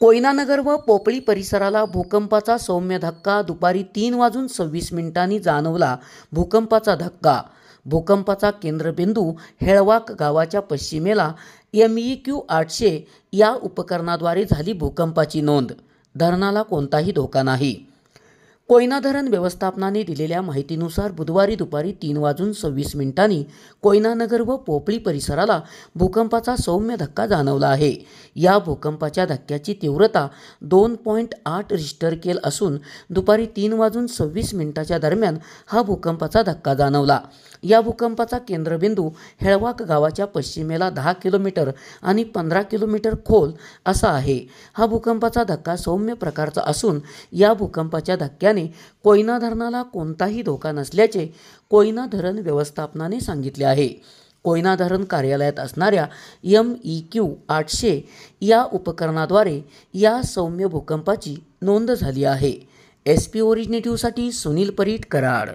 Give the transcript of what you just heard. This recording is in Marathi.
कोयनानगर व पोपळी परिसराला भूकंपाचा सौम्य धक्का दुपारी 3:26 जाणवला. भूकंपाचा धक्का. भूकंपाचा केंद्रबिंदू हेळवाक गावाच्या पश्चिमेला. MEQ 800 या उपकरणाद्वारे झाली भूकंपाची नोंद. धरणाला कोणताही धोका नाही. कोयना धरण व्यवस्थापनाने दिलेल्या माहितीनुसार बुधवारी दुपारी 3:26 कोयनानगर व पोपळी परिसराला भूकंपाचा सौम्य धक्का जाणवला आहे. या भूकंपाच्या धक्क्याची तीव्रता 2.8 रिश्टर स्केल असून दुपारी 3:26 दरम्यान हा भूकंपाचा धक्का जाणवला. या भूकंपाचा केंद्रबिंदू हेळवाक गावाच्या पश्चिमेला 10 किलोमीटर आणि 15 किलोमीटर खोल असा आहे. हा भूकंपाचा धक्का सौम्य प्रकारचा असून या भूकंपाच्या धक्क्याने कोयना धरणाला कोणताही धोका नसल्याचे कोयना धरण व्यवस्थापनाने सांगितले आहे. कोयना धरण कार्यालयात असणाऱ्या MEQ 800 या उपकरणाद्वारे या सौम्य भूकंपाची नोंद झाली आहे. SP ओरिजिनेटिव्हसाठी सुनील परीट, कराड.